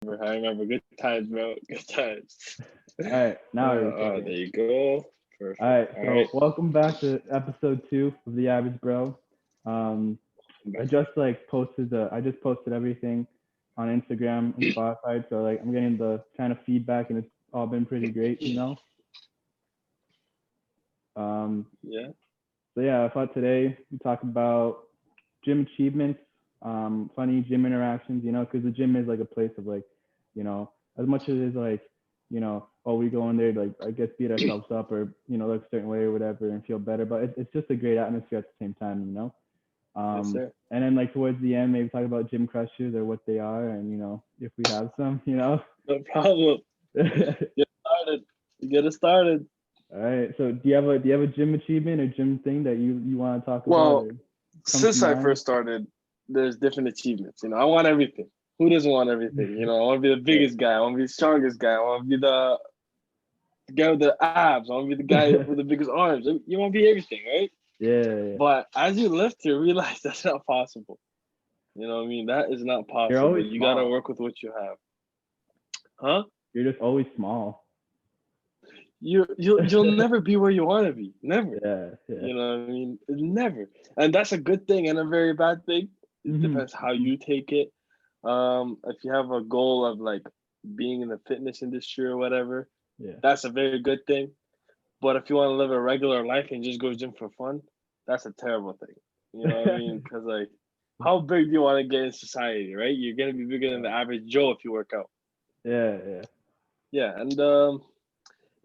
I remember. Good times, bro. Good times. All right, now we're There recording. you go. All Perfect. right, All so right. welcome back to episode 2 of the Average Bro. Um, I just I just posted everything on Instagram and Spotify, so like I'm getting the kind of feedback, and it's all been pretty great. Um, Yeah. so yeah, I thought today we talk about gym achievements, funny gym interactions, because the gym is like a place of like, as much as it is like, oh, we go in there to, like, I guess beat ourselves up or, look a certain way or whatever and feel better. But it's just a great atmosphere at the same time. Yes, sir. And then like towards the end, maybe talk about gym crushes or what they are and, if we have some. No problem. Get started. Get it started. All right. So do you have a gym achievement or gym thing that you want to talk about Well, or comes to since I mind? first started, there's different achievements. I want everything. Who doesn't want everything? I want to be the Yeah. biggest guy. I want to be the strongest guy. I want to be the guy with the abs. I want to be the guy with the biggest arms. You want to be everything, right? Yeah. But as you lift, you realize that's not possible. That is not You're possible. always You gotta small. work with what you have. Huh? You're just always small. You'll never be where you want to be. Never. Yeah. Yeah. Never. And that's a good thing and a very bad thing. It Mhm. depends how you take it. If you have a goal of like being in the fitness industry or whatever, Yeah. that's a very good thing. But if you want to live a regular life and just go gym for fun, that's a terrible thing. You know what I mean? Because like, how big do you want to get in society, right? You're gonna be bigger than the average Joe if you work out. Yeah. Yeah. Yeah, and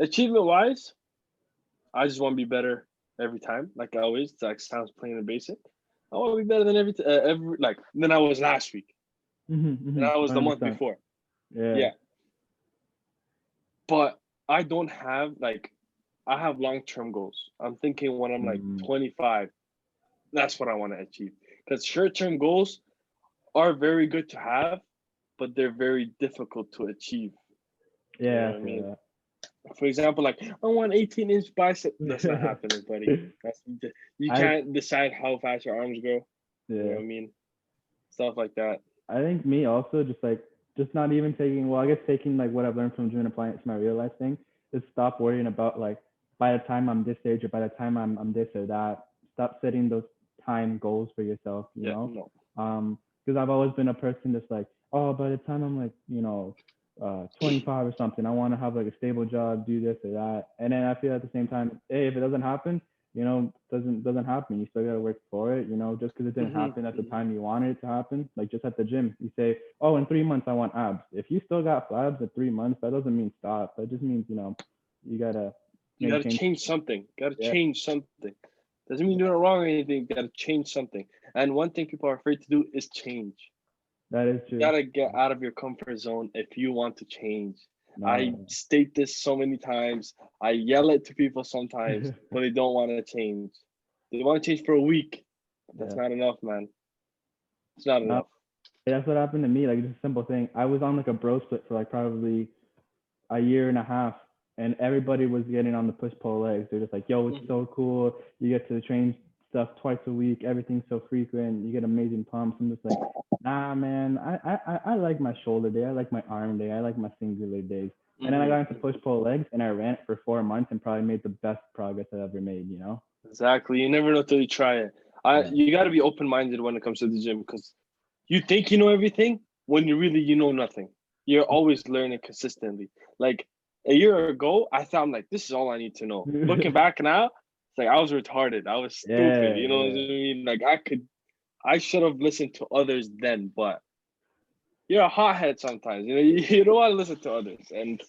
achievement wise, I just want to be better every time, like I always. It's like sounds plain and basic. I want to be better than every like than I was last week, Mhm. than Mhm. I was the month 100%. before. Yeah. Yeah, but I don't have like I have long term goals. I'm thinking when I'm like Mm. 25, that's what I want to achieve. Because short term goals are very good to have, but they're very difficult to achieve. You know Yeah. what I I mean? feel For example, like I want 18-inch bicep. That's not that. happening, buddy. That's you I can't decide how fast your arms grow. You know yeah. what I mean? Stuff like that. I think me also just not even taking, well, I guess taking like what I've learned from gym and applying it to my real life thing. Just stop worrying about like by the time I'm this age or by the time I'm this or that. Stop setting those time goals for yourself. Yeah, no. Because I've always been a person that's like, oh, by the time I'm like 25 or something, I want to have like a stable job, do this or that. And then I feel at the same time, hey, if it doesn't happen, doesn't happen. You still gotta work for it. Just because it didn't Hmm. happen at the time you wanted it to happen. Like just at the gym, you say, oh, in 3 months I want abs. If you still got abs at 3 months, that doesn't mean stop. That just means you gotta You got to change. change something. Got to Yeah, change something. Doesn't mean you're doing it wrong or anything. Got to change something. And one thing people are afraid to do is change. that is You true. gotta get out of your comfort zone if you want to change. I No. state this so many times. I yell it to people sometimes, but they don't want to change. They want to change for a week. That's Yeah. not enough, man. It's not No. enough. That's what happened to me. Like it's a simple thing. I was on like a bro split for like probably a year and a half, and everybody was getting on the push pull legs. They're just like, "Yo, it's Mhm. so cool. You get to train stuff twice a week. Everything's so frequent. You get amazing pumps." I'm just like, "Nah, man. I like my shoulder day. I like my arm day. I like my singular days." And then I got into push Mhm. pull legs, and I ran it for 4 months, and probably made the best progress I've ever made. Exactly. You never know till you try it. Yeah. You got to be open minded when it comes to the gym because you think you know everything when you know nothing. You're always learning consistently. Like a year ago, I thought I'm like, this is all I need to know. Looking back now, it's like I was retarded. I was stupid. Yeah. You know what I Yeah. mean? Like I should have listened to others then, but you're a hothead sometimes. You don't want to listen to others, and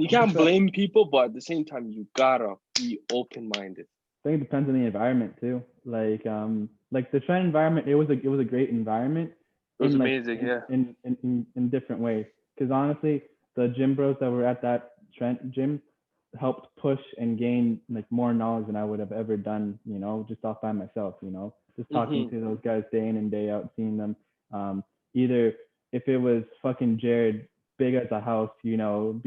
you can't 100%. blame people, but at the same time, you gotta be open minded. I think it depends on the environment too. Like the trend environment, it was a great environment It was in like amazing, yeah. in different ways. Because honestly, the gym bros that were at that trend gym helped push and gain like more knowledge than I would have ever done. Just off by myself. Just talking Hmm. to those guys day in and day out, seeing them. Either if it was fucking Jared big as a house, be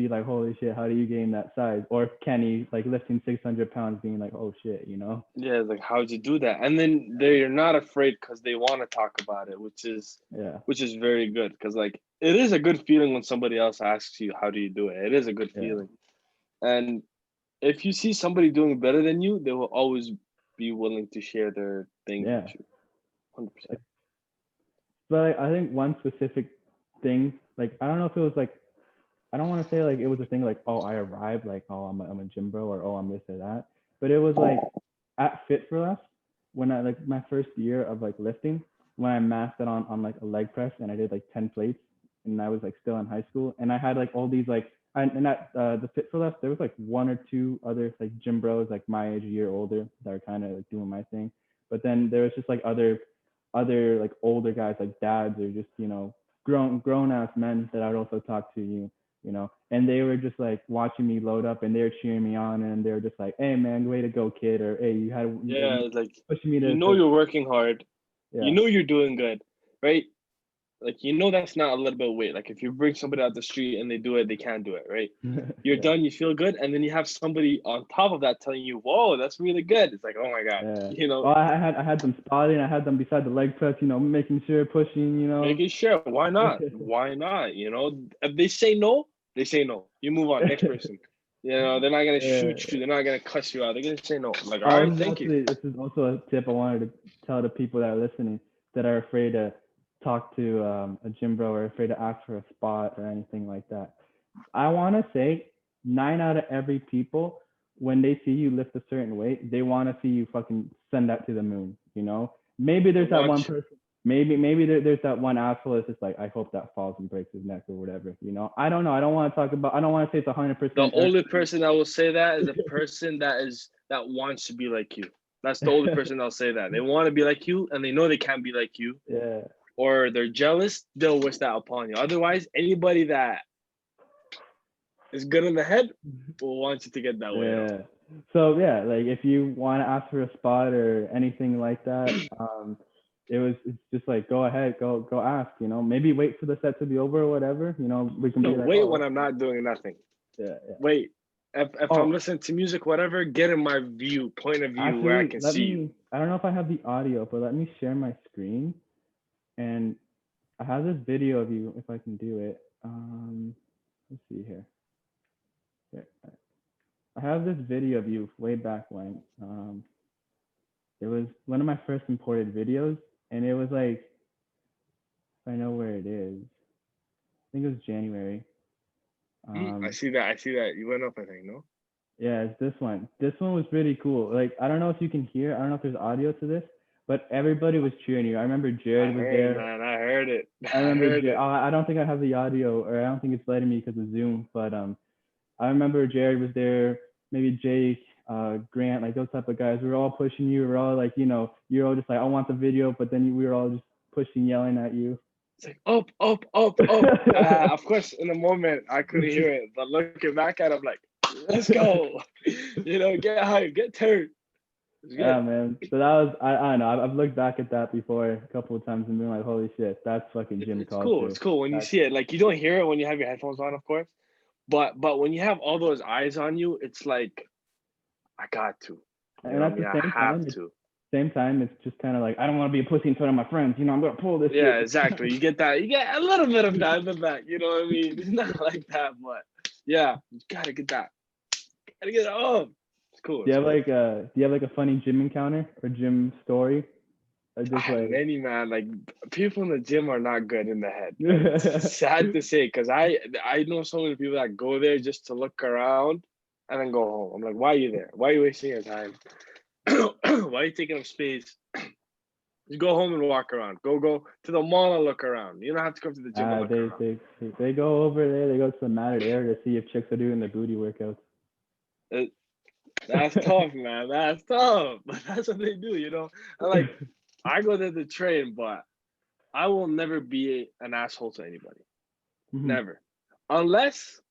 like, holy shit, how do you gain that size? Or Kenny, like lifting 600 pounds, being like, oh shit. Yeah, like how'd you do that? And then they're not afraid because they want to talk about it, which is Yeah. which is very good. Because like it is a good feeling when somebody else asks you, how do you do it? It is a good Yeah. feeling. And if you see somebody doing better than you, they will always be willing to share their things Yeah. with you. 100%. But I think one specific thing, like I don't know if it was like, I don't want to say like it was a thing like, oh, I arrived, like, oh, I'm a gym bro, or oh, I'm this or that. But it was like at Fit for Less, when I like my first year of like lifting, when I mastered on like a leg press and I did like 10 plates, and I was like still in high school, and I had like all these like, and at the Fit for Less, there was like one or two other like gym bros like my age, a year older, that are kind of like doing my thing. But then there was just like other like older guys, like dads, or just, you know, grown ass men that I'd also talk to, you know, and they were just like watching me load up, and they were cheering me on, and they were just like, hey man, way to go kid, or hey, Yeah, you like pushing me you to know you're working hard. You yeah. know you're doing good, right? Like you know that's not a little bit of weight. Like if you bring somebody out the street and they do it, they can't do it, right? You're Yeah, done, you feel good, and then you have somebody on top of that telling you, "Whoa, that's really good." It's like, oh my god, yeah. you know, Well, I had them spotting, I had them beside the leg press, you know, making sure, pushing, you know. making sure. Why not? Why not? You know, if they say no, they say no. You move on, next person. You know, they're not gonna Yeah. shoot you. They're not gonna cuss you out. They're gonna say no. I'm like, all Oh, right, thank you. this is also a tip I wanted to tell the people that are listening, that are afraid to talk to a gym bro, or afraid to ask for a spot or anything like that. I want to say 9 out of every people, when they see you lift a certain weight, they want to see you fucking send that to the moon. You know, maybe They there's that one want you. person. Maybe there's that one asshole that's just like, I hope that falls and breaks his neck or whatever. You know, I don't know. I don't want to talk about. I don't want to say it's 100% The only everybody. person that will say that is a person that wants to be like you. That's the only person that'll say that. They want to be like you, and they know they can't be like you, Yeah. or they're jealous. They'll wish that upon you. Otherwise, anybody that is good in the head will want you to get that weight off. Yeah. So yeah, like if you want to ask for a spot or anything like that, it's just like, go ahead, go ask, you know. Maybe wait for the set to be over or whatever, you know. We can No, be like, wait oh, when I'm not doing nothing. yeah, yeah. Wait. If I'm Oh, listening to music, whatever, get in my point of view where I actually, can let see you. me. I don't know if I have the audio, but let me share my screen, and I have this video of you if I can do it. Let's see here. Here, I have this video of you way back when. It was one of my first imported videos, and it was like, I know where it is. I think it was January. I Um, see that. I see that. You went up, I think, no? yeah, it's this one. This one was really cool. Like, I don't know if you can hear. I don't know if there's audio to this, but everybody was cheering you. I remember I Jared was heard, there. man. I heard it. I I remember heard Jared. it. I don't think I have the audio, or I don't think it's letting me because of Zoom. But I remember Jared was there. Maybe Jake, Grant, like those type of guys. We were all pushing you. We were all like, you know, you're all just like, I want the video, but then we were all just pushing, yelling at you. It's like up, up, up, up. Of course, in the moment I couldn't hear it, but looking back at it, I'm like, let's go. You know, get hype, get turned. It's Yeah, good. man. So that was, I don't know. I've looked back at that before a couple of times and been like, holy shit, that's fucking gym It's cool. culture. It's cool when you That's see it. Like you don't hear it when you have your headphones on, of course. But when you have all those eyes on you, it's like I got to. You And know what at I mean? the I have to. same time, it's just kind of like, I don't want to be a pussy in front of my friends. You know, I'm gonna pull this Yeah, shit. exactly. You get that. You get a little bit of that in the back. You know what I mean? It's not like that, but yeah, you gotta get that. Gotta get it up. It's cool. Do you It's have cool. like a funny gym encounter or gym story? Or I just have like many, man. Like people in the gym are not good in the head. And it's sad to say because I know so many people that go there just to look around and then go home. I'm like, why are you there? Why are you wasting your time? Why are you taking up space? Just go home and walk around. Go to the mall and look around. You don't have to come to the gym and look they, around. they they go over there, they go to the matted area to see if chicks are doing their booty workouts. It, that's tough, man. That's tough. But that's what they do, you know. And like I go there to train, but I will never be an asshole to anybody. Mhm. Never. Unless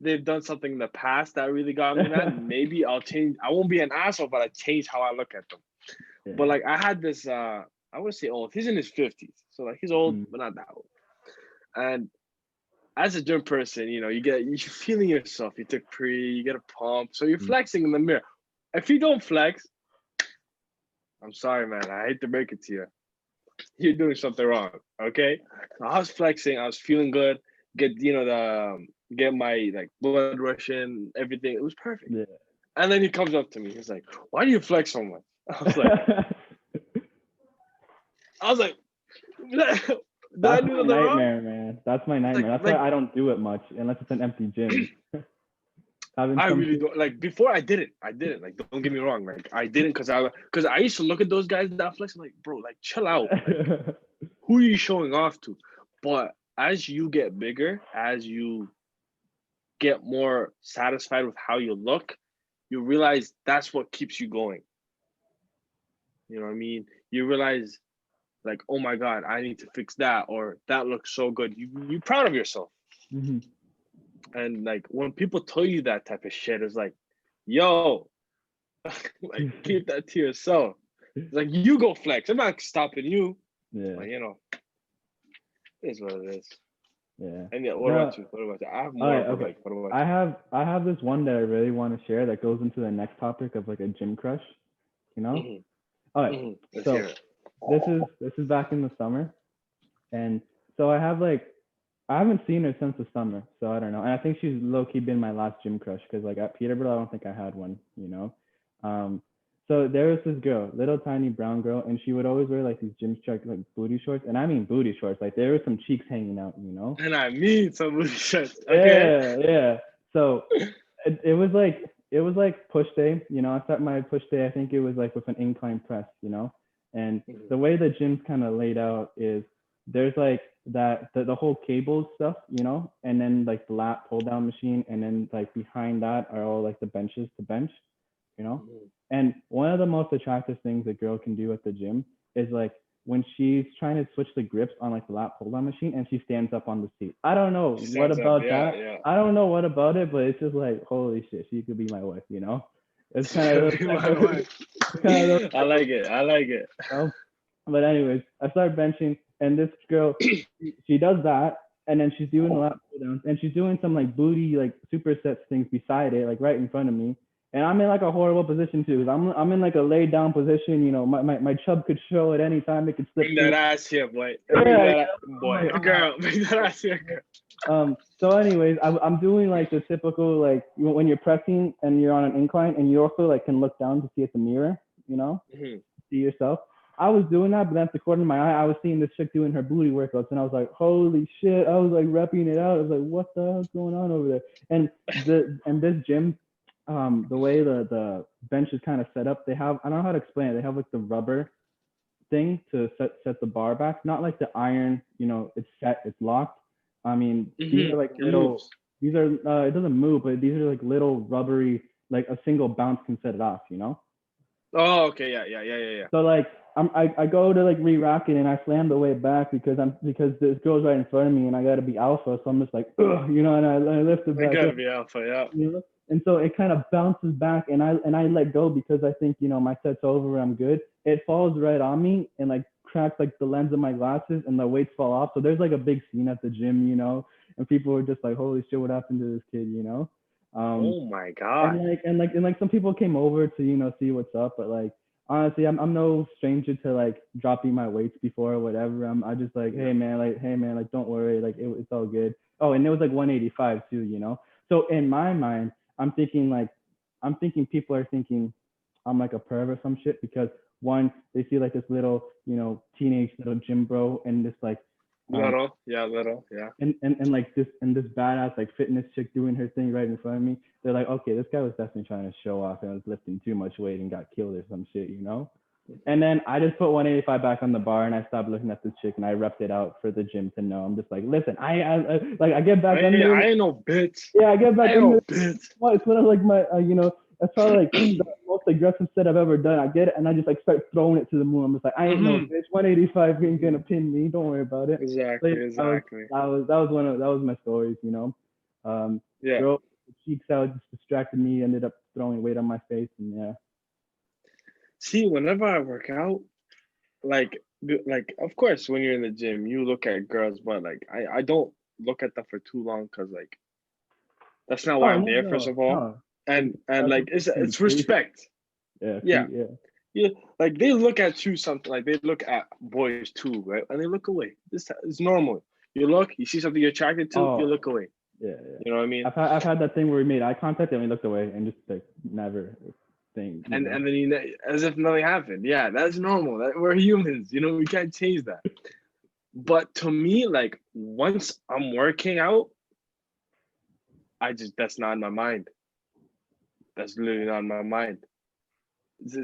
they've done something in the past that really got me mad, maybe I'll change. I won't be an asshole, but I change how I look at them. But Yeah. like I had this I wouldn't say old, he's in his 50s. So like he's old, Mm. but not that old. And as a gym person, you know, you're feeling yourself. You took pre, you get a pump. So you're Mm. flexing in the mirror. If you don't flex, I'm sorry, man. I hate to break it to you. you're doing something wrong. Okay. So I was flexing. I was feeling good. Get my like blood rushing, everything. It was perfect. Yeah. And then he comes up to me. He's like, "Why do you flex so much?" I was like, I was like, "Did I That's do my something wrong?" nightmare, man. That's my nightmare. That's Like why I don't do it much unless it's an empty gym. Having I some really don't like. Before I didn't. Like, don't get me wrong. Like I didn't because I used to look at those guys that flex. I'm like, bro, like chill out. Like who are you showing off to? But as you get bigger, as you get more satisfied with how you look, you realize that's what keeps you going. You know what I mean? You realize like, oh my God, I need to fix that, or that looks so good. You're proud of yourself. Mhm. And like when people tell you that type of shit, it's like, yo, like keep that to yourself. It's like you go flex. I'm not stopping you. Yeah. But it is what it is. Yeah. And yeah, what No, about you? What about you? I have all more, right, but okay. like, what about you? I have this one that I really want to share that goes into the next topic of like a gym crush, you know? Mm-hmm. All right. Mm-hmm. Let's So hear it. this is back in the summer, and so I haven't seen her since the summer, so I don't know. And I think she's low key been my last gym crush because like at Peterborough, I don't think I had one, you know. So there was this girl, little tiny brown girl, and she would always wear like these gym strap like booty shorts, and I mean booty shorts, like there were some cheeks hanging out, you know. And I mean some booty shorts. Okay. Yeah, yeah. So it was like push day, you know. I start my push day. I think it was like with an incline press, you know. And Mm-hmm. the way the gym's kind of laid out is there's like the whole cable stuff, you know, and then like the lat pull down machine, and then like behind that are all like the benches to bench, you know. Mm-hmm. And one of the most attractive things a girl can do at the gym is like when she's trying to switch the grips on like the lat pull down machine and she stands up on the seat. I don't know She what stands up. about Yeah, that. yeah. I don't know what about it, but it's just like holy shit, she could be my wife, you know? It's She kind of could be my wife. kind of I like it. I like it. you know? But anyways, I start benching, and this girl, she does that, and then she's doing a lot pull downs, and she's doing some like booty like supersets things beside it, like right in front of me. And I'm in like a horrible position too. 'Cause I'm in like a laid down position. You know, my chub could show at any time. It could slip Bring through. that ass here, boy. Bring Yeah, that I'm boy. like, Girl, bring that ass here, girl. So anyways, I'm doing like the typical like when you're pressing and you're on an incline, and you also like can look down to see at the mirror. You know, Mm-hmm. see yourself. I was doing that, but then at the corner of my eye, I was seeing this chick doing her booty workouts, and I was like, holy shit! I was like repping it out. I was like, what the hell's going on over there? And this gym, the way the bench is kind of set up, they have, I don't know how to explain it. They have like the rubber thing to set the bar back, not like the iron. You know, it's set, it's locked. I mean, these are like It little. moves. These are it doesn't move, but these are like little rubbery. Like a single bounce can set it off. You know. Oh, okay. Yeah. So like I go to like re-rack it, and I slam the weight back because this girl's right in front of me, and I gotta be alpha. So I'm just like, ugh, you know, and I lift it I back gotta up, be alpha, yeah. you know. And so it kind of bounces back, and I let go because I think, you know, my set's over, I'm good. It falls right on me and like cracks like the lens of my glasses, and the weights fall off. So there's like a big scene at the gym, you know, and people are just like, holy shit, what happened to this kid, you know? Oh my God. And some people came over to, you know, see what's up, but like honestly, I'm no stranger to like dropping my weights before or whatever. I just like, hey man, like don't worry, like it's all good. Oh, and it was like 185 too, you know. So in my mind, I'm thinking people are thinking I'm like a perv or some shit because one, they see like this little, you know, teenage little gym bro and this like Little, yeah. and like this badass like fitness chick doing her thing right in front of me. They're like, okay, this guy was definitely trying to show off and was lifting too much weight and got killed or some shit, you know. And then I just put 185 back on the bar, and I stopped looking at this chick, and I repped it out for the gym to know. I'm just like, listen, I get back under. I ain't no bitch. Yeah, I get back I ain't no under. bitch. It's one of like my, you know, that's probably like the most aggressive set I've ever done. I get it, and I just like start throwing it to the moon. I'm just like, I ain't no bitch. 185 ain't gonna pin me. Don't worry about it. Exactly. That was my stories, you know. Yeah. Girl, cheeks out, just distracted me. Ended up throwing weight on my face, and yeah. See, whenever I work out, like of course when you're in the gym, you look at girls, but like I don't look at them for too long because like that's not why Oh I'm no, there, first no, of all. no. And That's like it's respect. Yeah, Yeah. yeah. Yeah, like they look at you something like they look at boys too, right? And they look away. This is normal. You look, you see something you're attracted to, you Oh, look away. yeah, yeah. You know what I mean? I've had that thing where we made eye contact and we looked away and just like never thing, you know. And then as if nothing happened. Yeah, that's normal. We're humans. You know, we can't change that. But to me, like once I'm working out, that's not in my mind. That's literally not in my mind.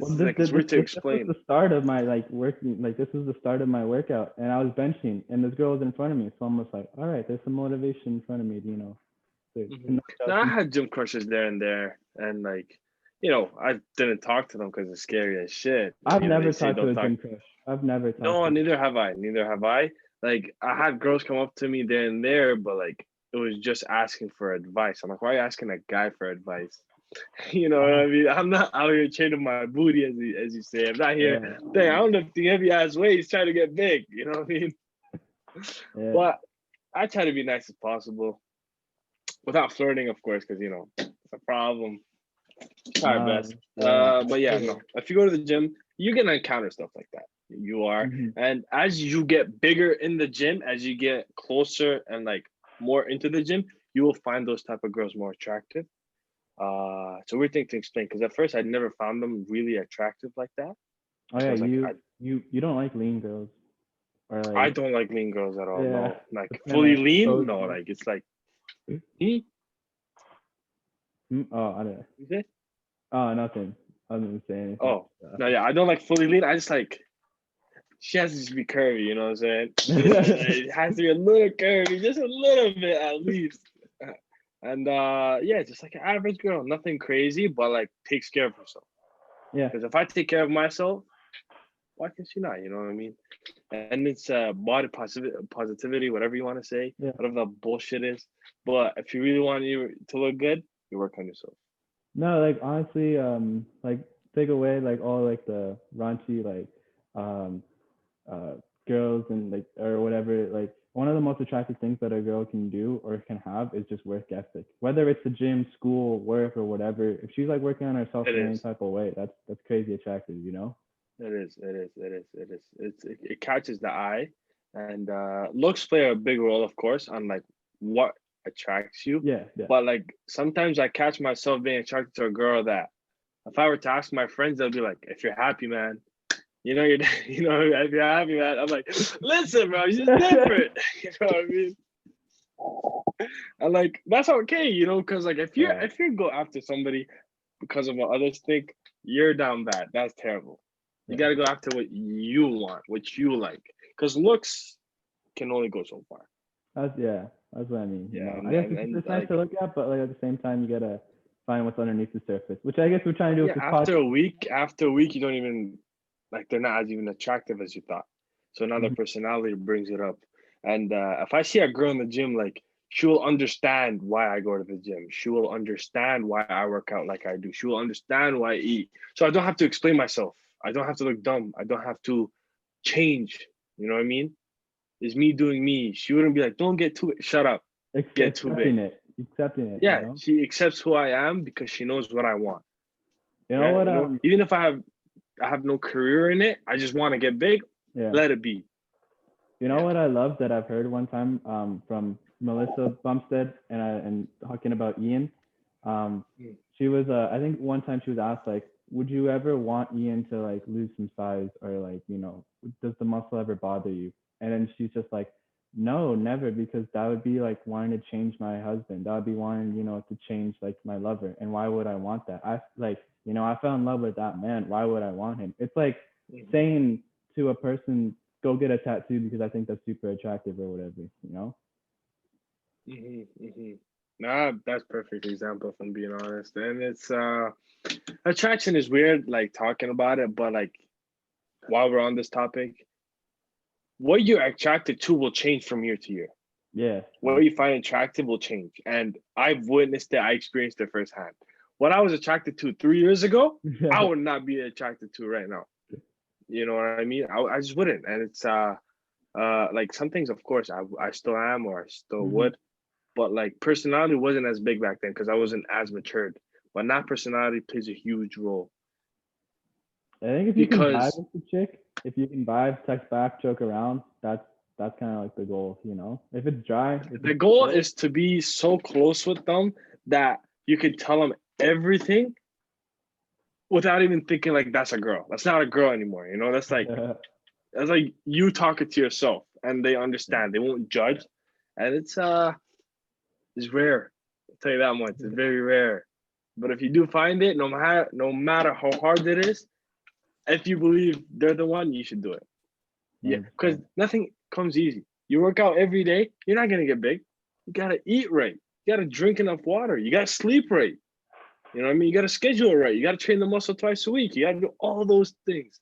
Well, Like it's weird to this was explain. the start of my like working. Like this was the start of my workout, and I was benching, and this girl was in front of me. So I'm just like, all right, there's some motivation in front of me, you know. To knock out Now I some- had gym crushes there and there, and like, I didn't talk to them because it's scary as shit. I've They never say talked to don't a talk. gym crush. I've never talked No, to. neither have I. Neither have I. Like I had girls come up to me there and there, but like it was just asking for advice. I'm like, why are you asking a guy for advice? You know what I mean? I'm not out here chaining my booty as you say. I'm not here. Yeah, Dang, I don't lift the heavy ass weights trying to get big. You know what I mean? yeah. But I try to be nice as possible without flirting, of course, because it's a problem. Try our No, best. yeah. But yeah, no. If you go to the gym, you're gonna encounter stuff like that. You are, Mhm. and as you get bigger in the gym, as you get closer and like more into the gym, you will find those type of girls more attractive. It's a weird thing to explain because at first I never found them really attractive like that. Oh I yeah, was like, you don't like lean girls or I like don't like lean girls at all. yeah, No, like it's kind fully of lean. shows No, you. like it's like, Oh, I don't know. you say? Oh, nothing. I wasn't saying anything. Oh, no, yeah, I don't like fully lean. I just like she has to just be curvy. You know what I'm saying? It has to be a little curvy, just a little bit at least. And yeah, just like an average girl, nothing crazy, but like takes care of herself. Yeah. Because if I take care of myself, why can she not? You know what I mean? And it's body positivity, whatever you want to say, Yeah. whatever the bullshit is. But if you really want you to look good, you work on yourself. No, like honestly, like take away like all like the raunchy like um uh girls and like or whatever, like one of the most attractive things that a girl can do or can have is just work ethic. Whether it's the gym, school, work or whatever, if she's like working on herself It in any is. type of way, that's crazy attractive, you know? It is. It is. It is. It is. It catches the eye, and looks play a big role, of course, on like what attracts you. Yeah, yeah. But like sometimes I catch myself being attracted to a girl that if I were to ask my friends, they'll be like, "If you're happy, man, you're, if you're happy, man." I'm like, "Listen, bro, she's different." You know what I mean? And like that's okay, because like Yeah. if you go after somebody because of what others think, you're down bad. That's terrible. You Yeah. got to go after what you want, what you like, because looks can only go so far. That's what I mean, you Yeah, know. and I guess and, and it's nice to like look at, but like at the same time you gotta find what's underneath the surface, which I guess we're trying to do with yeah, this podcast. after a week, you don't even like they're not as even attractive as you thought. So now their Mhm. personality brings it up. And if I see a girl in the gym, like she will understand why I go to the gym. She will understand why I work out like I do. She will understand why I eat. So I don't have to explain myself. I don't have to look dumb. I don't have to change. You know what I mean? It's me doing me. She wouldn't be like, don't get too shut up, get too big. Accepting it, you Yeah, know. she accepts who I am because she knows what I want. You know Yeah, what? even if I have no career in it, I just want to get big, Yeah. let it be. You know Yeah. what I love that I've heard one time from Melissa Bumstead and talking about Ian. Mm. She was I think one time she was asked like, would you ever want Ian to like lose some size or like does the muscle ever bother you? And then she's just like, no, never, because that would be like wanting to change my husband. That would be wanting to change like my lover. And why would I want that? I fell in love with that man. Why would I want him? It's like Mhm. saying to a person, go get a tattoo because I think that's super attractive or whatever. Mhm. Mhm. Nah, that's perfect example if I'm being honest. And it's attraction is weird, like talking about it, but like while we're on this topic, what you're attracted to will change from year to year. Yeah. What you find attractive will change. And I've witnessed it, I experienced it firsthand. What I was attracted to 3 years ago, I would not be attracted to right now. You know what I mean? I just wouldn't. And it's like some things of course I still am or I still Mhm. would. But like personality wasn't as big back then because I wasn't as matured. But now personality plays a huge role. I think if you can vibe because with the chick, if you can vibe, text back, joke around, that's kind of like the goal, you know. If it's dry, if the it's goal slow, is to be so close with them that you can tell them everything without even thinking like that's a girl. That's not a girl anymore. You know, yeah, that's like you talking to yourself, and they yeah, understand. They won't judge, and it's rare. I'll tell you that much. It's very rare. But if you do find it, no matter how hard it is, if you believe they're the one, you should do it. Yeah, because 100%. nothing comes easy. You work out every day, you're not gonna get big. You gotta eat right. You gotta drink enough water. You gotta sleep right. You know what I mean? You gotta schedule it right. You gotta train the muscle twice a week. You gotta do all those things.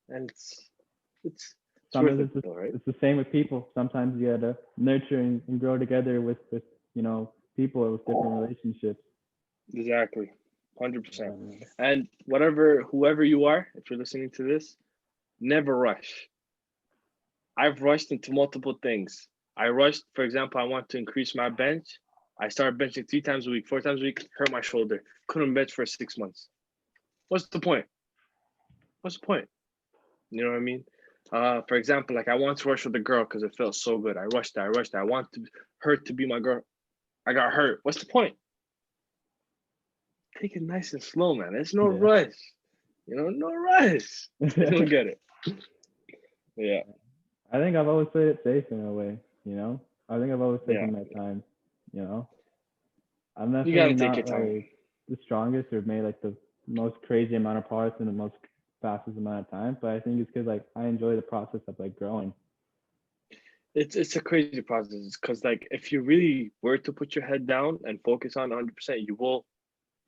And it's worth Sometimes it though, right? it's the same with people. Sometimes you gotta nurture and grow together with you know people with different relationships. Exactly. Yeah, 100%. man. And whoever you are, if you're listening to this, never rush. I've rushed into multiple things. I rushed, for example, I want to increase my bench. I started benching 3 times a week, 4 times a week, hurt my shoulder. Couldn't bench for 6 months. What's the point? What's the point? You know what I mean? For example, like I want to rush with a girl because it felt so good. I rushed her. I rushed her. I want her to be my girl. I got hurt. What's the point? Take it nice and slow, man. There's no Yeah. rush. You know, no rush. You don't get it. Yeah, I think I've always played it safe in a way, you know. I think I've always yeah. taken my time, you know. I'm You definitely gotta take your not time. like the strongest or made like the most crazy amount of progress in the most fastest amount of time, but I think it's because like I enjoy the process of like growing. It's a crazy process because like if you really were to put your head down and focus on 100%, you will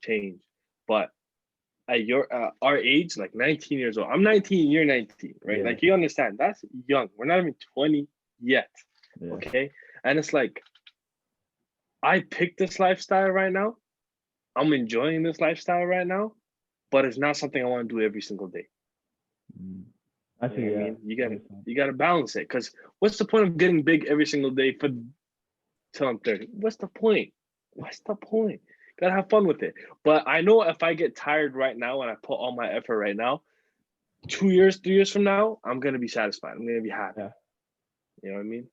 change. But at our age, like 19 years old, I'm 19, you're 19, right? Yeah, Like you understand, that's young. We're not even 20 yet, yeah. okay? And it's like I picked this lifestyle right now. I'm enjoying this lifestyle right now, but it's not something I want to do every single day. Mm. I You know see. what I Yeah, mean? You gotta 100%. you gotta balance it because what's the point of getting big every single day for till I'm 30? What's the point? What's the point? Gotta have fun with it. But I know if I get tired right now and I put all my effort right now, 2 years, 3 years from now, I'm gonna be satisfied. I'm gonna be happy. Yeah. You know what I mean?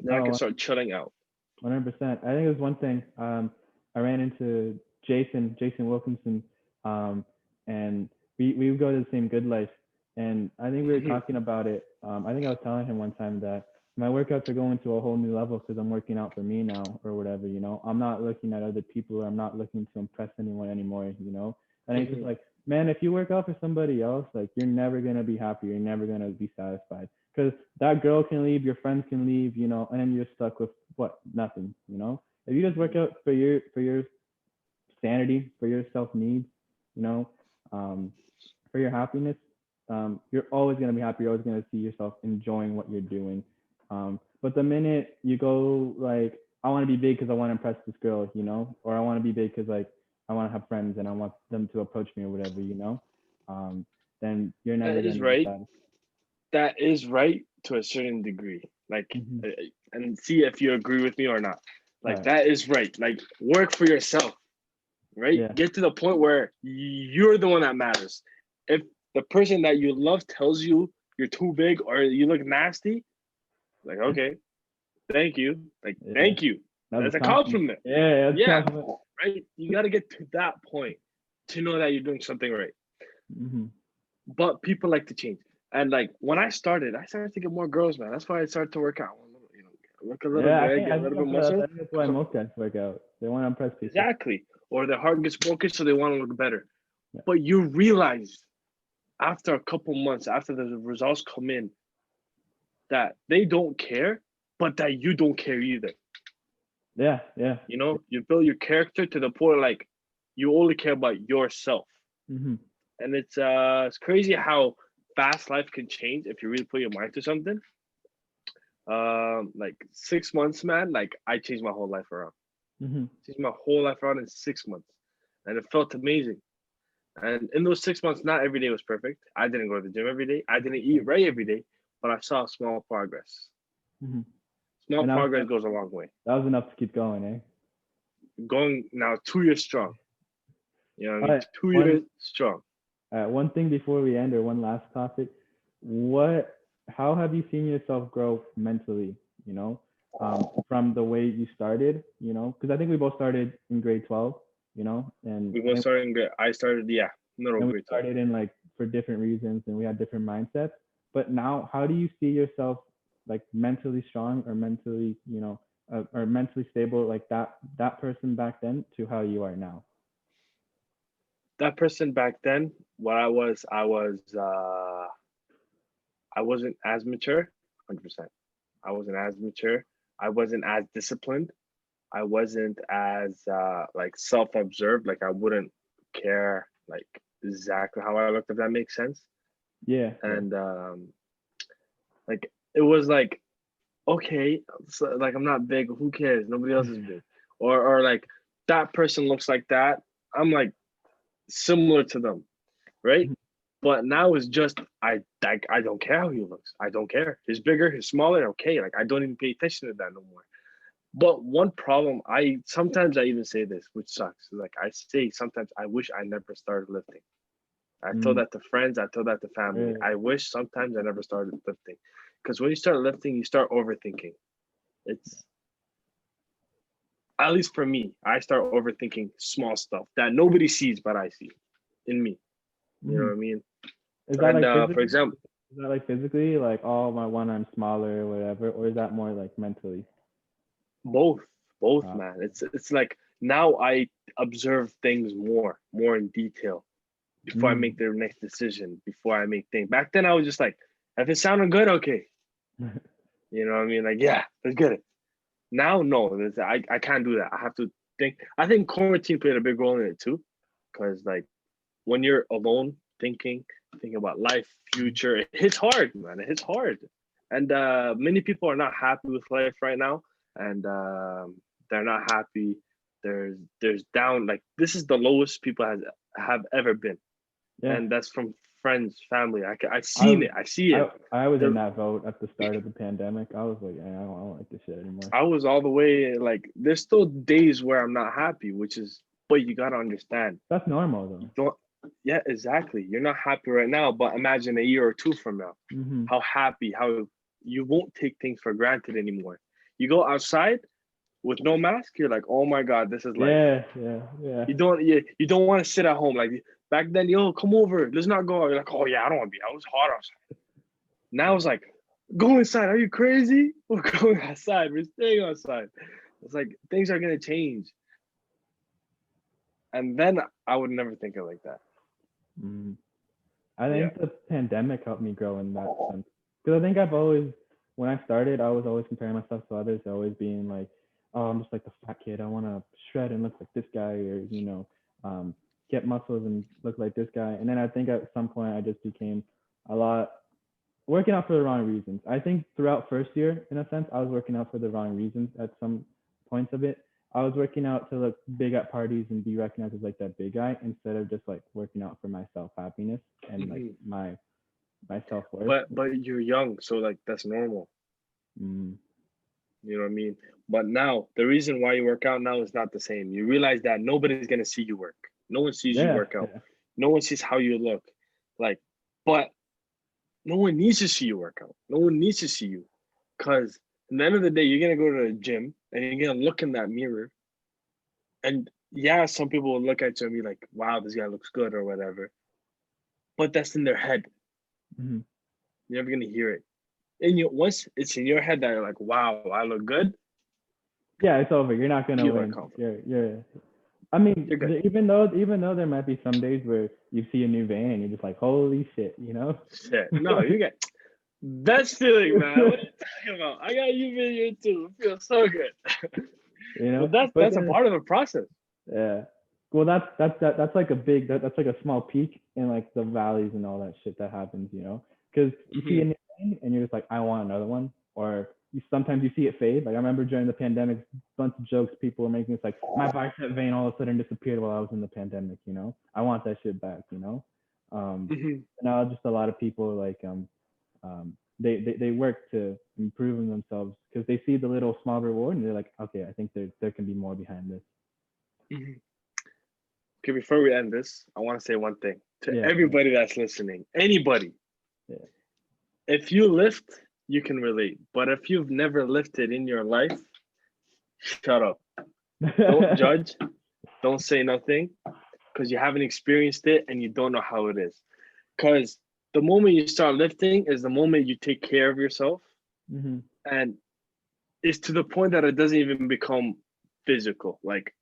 Then I can No, start chilling out. 100%. I think it was one thing. I ran into Jason Wilkinson, um, and we would go to the same Good Life, and I think we were Mhm. talking about it. I think I was telling him one time that my workouts are going to a whole new level because I'm working out for me now or whatever. You know, I'm not looking at other people or I'm not looking to impress anyone anymore. You know, and it's just Mhm. like, man, if you work out for somebody else, like you're never gonna be happy. You're never gonna be satisfied because that girl can leave, your friends can leave, you know, and then you're stuck with what? Nothing, you know. If you just work out for your sanity, for your self needs, you know, um, for your happiness, you're always gonna be happy. You're always gonna see yourself enjoying what you're doing. But the minute you go like, I want to be big because I want to impress this girl, you know, or I want to be big because like I want to have friends and I want them to approach me or whatever, you know, um, then you're never That is gonna be right. satisfied. That is right to a certain degree. Like, Mm-hmm. and see if you agree with me or not. All Like right. that is right. Like work for yourself, right? Yeah. Get to the point where you're the one that matters. If the person that you love tells you you're too big or you look nasty, like okay, thank you, like Yeah. thank you. That was That's a a compliment. compliment. Yeah, that's a Yeah, compliment. right. You got to get to that point to know that you're doing something right. Mm-hmm. But people like to change. And like when I started to get more girls, man. That's why I started to work out. You know, look a little Yeah, good, get I a think little bit I muscle. think that's why most guys work out. They want to impress people. Exactly. Or their heart gets broken, so they want to look better. Yeah. But you realize after a couple months, after the results come in, that they don't care, but that you don't care either. Yeah, yeah. You know, you build your character to the point like you only care about yourself. Mm-hmm. And it's crazy how fast life can change if you really put your mind to something. Like 6 months, man. Like I changed my whole life around. Mm-hmm. Changed my whole life around in 6 months, and it felt amazing. And in those 6 months, not every day was perfect. I didn't go to the gym every day. I didn't eat right every day, but I saw small progress. Mm-hmm. Small And progress goes a long way. that was enough to keep going, eh? Going now 2 years strong. You know what I All mean? right. Two One years strong. One thing before we end, or one last topic, how have you seen yourself grow mentally? You know, from the way you started. You know, because I think we both started in grade 12. You know, We both started in grade. I started, yeah, middle and we grade 12. started in like for different reasons, and we had different mindsets. But now, how do you see yourself like mentally strong, or mentally, or mentally stable, like that person back then to how you are now? That person back then, what I wasn't as mature, 100%. I wasn't as mature. I wasn't as disciplined. I wasn't as like self-observed. Like I wouldn't care like exactly how I looked, if that makes sense. Yeah, yeah. And like it was like, okay, so, like I'm not big. Who cares? Nobody else is big. Or like that person looks like that. I'm like similar to them, right? But now it's just I don't care how he looks. I don't care. He's bigger, he's smaller. Okay, like I don't even pay attention to that no more. But one problem, I sometimes I even say this, which sucks. Like I say sometimes I wish I never started lifting. I told Mm, that to friends. I told that to family. yeah. I wish sometimes I never started lifting, because when you start lifting, you start overthinking. It's at least for me. I start overthinking small stuff that nobody sees, but I see in me. You know Mm. what I mean? Is that And like for physically? example, Is that like physically, like, oh, my one arm's smaller or whatever, or is that more like mentally? both, both, Uh, man. It's like now I observe things more in detail before I make mm. the next decision. Before I make things. Back then, I was just like, if it sounded good, okay. You know what I mean? Like, yeah, let's get it. Now, no, I can't do that. I have to think. I think quarantine played a big role in it too, because like when you're alone thinking about life, future, it hits hard, man. It hits hard, and many people are not happy with life right now, and they're not happy. There's down, like this is the lowest people have ever been, Yeah. and that's from friends, family. I've seen I it. I see it. I was in The, that boat at the start of the pandemic. I was like, I don't like this shit anymore. I was all the way like. There's still days where I'm not happy, which is, but you gotta understand. That's normal You though. don't. Yeah, exactly. You're not happy right now, but imagine a year or two from now, Hmm. how happy, how you won't take things for granted anymore. You go outside with no mask, you're like, oh my god, this is life. Yeah, yeah, yeah. You don't want to sit at home like back then. Yo, come over. Let's not go out. You're like, oh yeah, I don't want to be. I was hot outside. Now it's like, go inside. Are you crazy? We're going outside. We're staying outside. It's like things are gonna change, and then I would never think of like that. Mm. I Yeah. think the pandemic helped me grow in that sense. Because I think I've always, when I started, I was always comparing myself to others, always being like, oh, I'm just like the fat kid. I want to shred and look like this guy, or, get muscles and look like this guy. And then I think at some point I just became a lot working out for the wrong reasons. I think throughout first year, in a sense, I was working out for the wrong reasons at some points of it. I was working out to look big at parties and be recognized as like that big guy, instead of just like working out for my self happiness and like Mhm. my self worth. But you're young, so like that's normal. Mm, You know what I mean? But now the reason why you work out now is not the same. You realize that nobody's gonna see you work. No one sees you yeah, work out. yeah. No one sees how you look. Like, but no one needs to see you work out. No one needs to see you. Cause at the end of the day, you're gonna go to the gym and you're gonna look in that mirror. And yeah, some people will look at you and be like, wow, this guy looks good or whatever. But that's in their head. Mm-hmm. You're never gonna hear it. And you once it's in your head that you're like, wow, I look good, Yeah, it's over. You're not gonna feel that win. confident. You're. I mean, You're good. even though there might be some days where you see a new van and you're just like, holy shit, you know. Shit. No, you get best feeling, man. What are you talking about? I got you video too. It feels so good. You know, But but that's a then part of the process. yeah. Well, that's like a big that's like a small peak in like the valleys and all that shit that happens, you know, because you see a Hmm. new thing and you're just like, I want another one, or sometimes you see it fade. Like I remember during the pandemic, a bunch of jokes people were making. It's like my bicep vein all of a sudden disappeared while I was in the pandemic. You know, I want that shit back. You know, Hmm. now just a lot of people like they work to improving themselves because they see the little small reward and they're like, okay, I think there can be more behind this. Hmm. Okay, before we end this, I want to say one thing to Yeah. everybody that's listening. Anybody. Yeah. If you lift, you can relate. But if you've never lifted in your life, shut up. Don't judge. Don't say nothing because you haven't experienced it and you don't know how it is. Because the moment you start lifting is the moment you take care of yourself. Mm-hmm. And it's to the point that it doesn't even become physical. Like,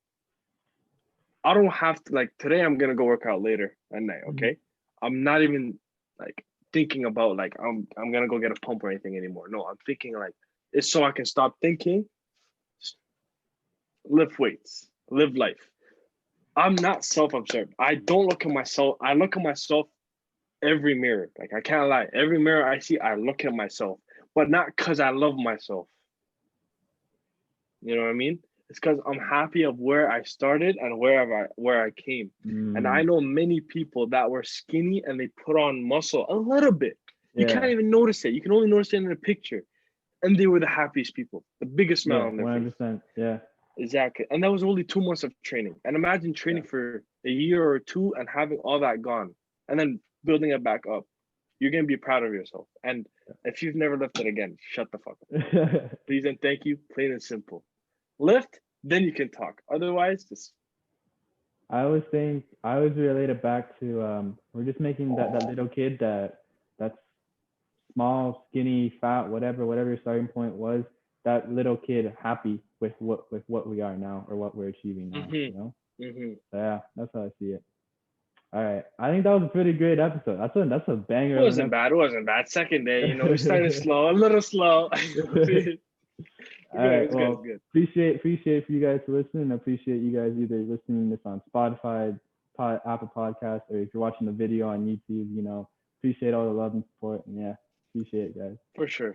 I don't have to, like, today I'm going to go work out later at night, okay? Mm-hmm. I'm not even, like, thinking about, like, I'm going to go get a pump or anything anymore. No, I'm thinking, like, it's so I can stop thinking, lift weights, live life. I'm not self-absorbed. I don't look at myself. I look at myself every mirror. Like, I can't lie. Every mirror I see, I look at myself. But not because I love myself. You know what I mean? It's because I'm happy of where I started and where I came. And I know many people that were skinny and they put on muscle a little bit. You can't even notice it. You can only notice it in a picture. And they were the happiest people. The biggest smile on their 100%, face. Yeah. Exactly. And that was only 2 months of training. And imagine training for a year or two and having all that gone and then building it back up. You're going to be proud of yourself. And if you've never lifted again, shut the fuck up. Please and thank you. Plain and simple. Lift, then you can talk. Otherwise, just. I always relate it back to we're just making that little kid that's small, skinny, fat, whatever your starting point was, that little kid happy with what we are now or what we're achieving now. You know? So yeah, that's how I see it. All right, I think that was a pretty great episode. That's a banger. It wasn't bad. Second day, we started slow, a little slow. All right, well, good. Appreciate for you guys to listen. I appreciate you guys either listening to this on Spotify, Apple Podcasts, or if you're watching the video on YouTube. Appreciate all the love and support. And yeah, appreciate it, guys. For sure.